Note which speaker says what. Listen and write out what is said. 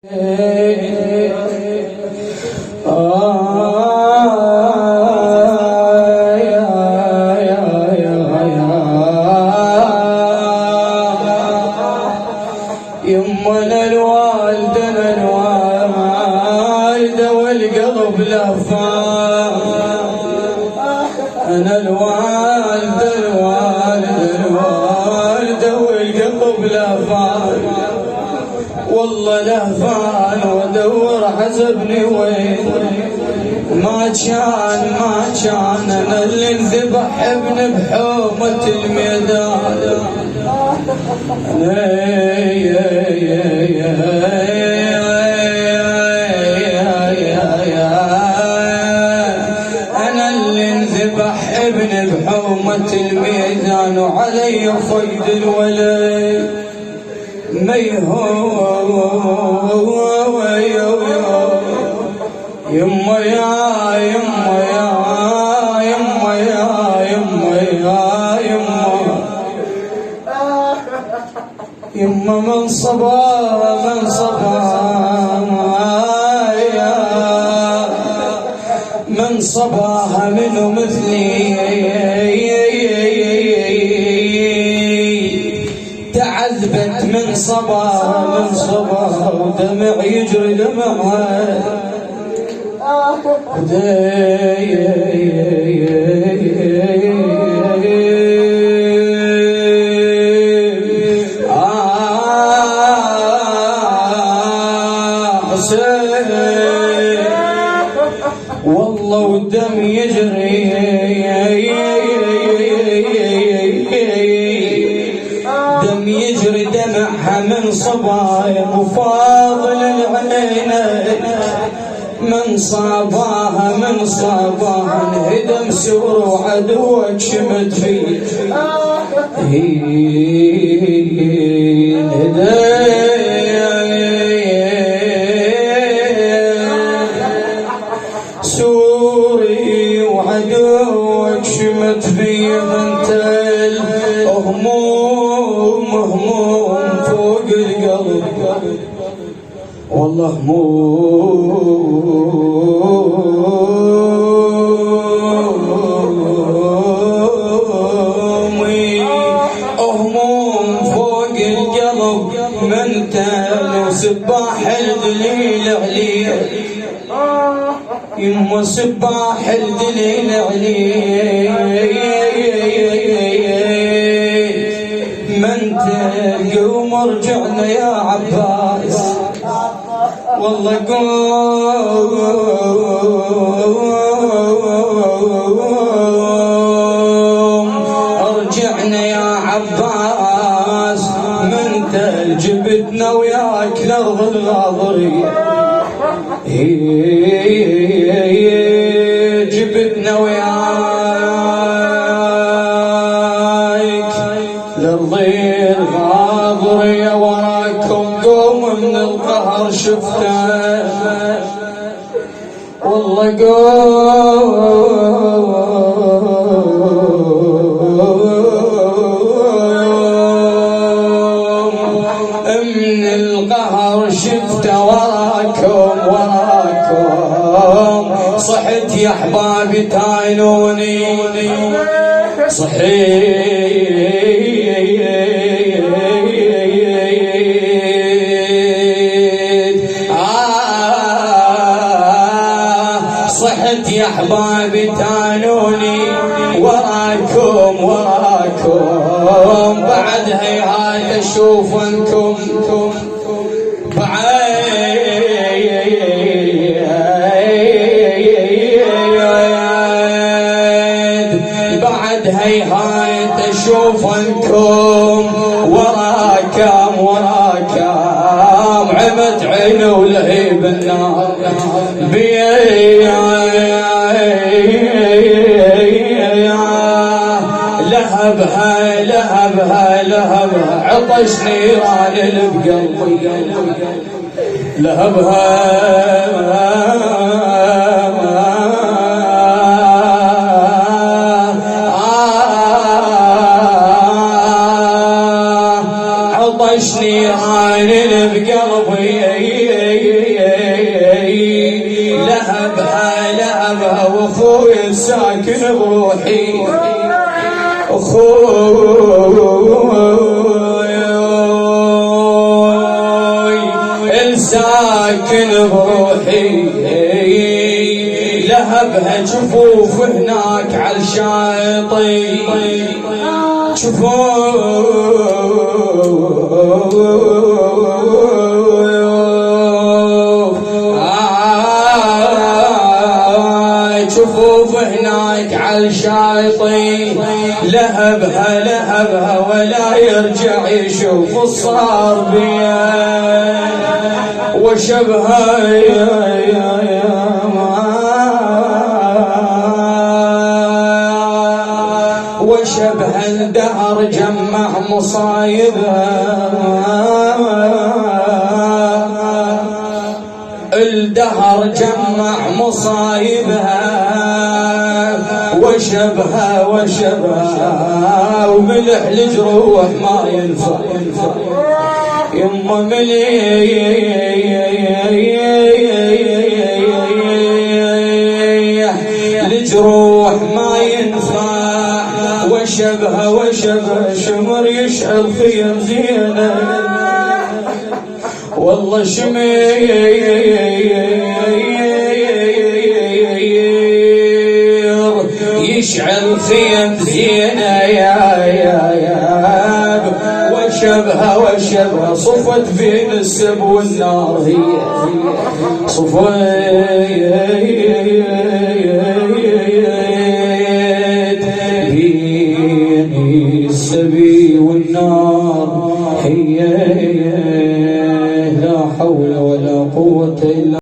Speaker 1: يمنا الوالدة والقلب لهفان. أنا الوالدة والقلب لهفان، والله لهفان وادور حسبني وين ما كان أنا اللي انذبح ابن بحومة الميدان. أنا اللي انذبح ابن بحومة الميدان، وعلي خيد الولي يما يما من صباها منو مثلي تعذبت من صباها ودمع يجري دمعها. والله والدم يجري دم يجري دمعها من صبايا وفاضل العين من صاباها انهدم سور وعدوك شمت فيه سوري وعدوك شمت فيه انت هموم فوق القلب، والله هموم فوق القلب من تل وسباح الدليل عليه. يما سباح الدليل عليه من تلقوم رجعنا يا عباس، والله قوم رجعنا يا عباس من تل جبتنا وياك لأرض الغاضرية. جبتنا وياك لأرض الغاضرية، وراكم قوم من القهر شفته، والله قوم من القهر شفته، وراكم صحت يا احبابي تعينوني صحت يا احبابي تعينوني، وراكم بعد هيهات اشوفنكم بعد هيهات اشوفنكم وراكم عمت عيني ولهيب النار لهبها عطش نيران بقلبي لهبها عطش نيران بقلبي الساكن بروحي الساكن بروحي لهبها جفوف هناك على الشاطئ جفوف هناك على الشاطئ لهبها ولا يرجع يشوف الصار بيه وشبها وشبه الدهر جمع مصايبها الدهر جمع مصايبها وشبها وملح الجروح ما ينفع يما مليح الجروح ما ينفع وشبه شمر يشعل خيم زينة والله شمير يشعل خيم زينة يا وشبه صفت بين السب والنار هي صفت بين السبي والنار هي لا حول ولا قوة إلا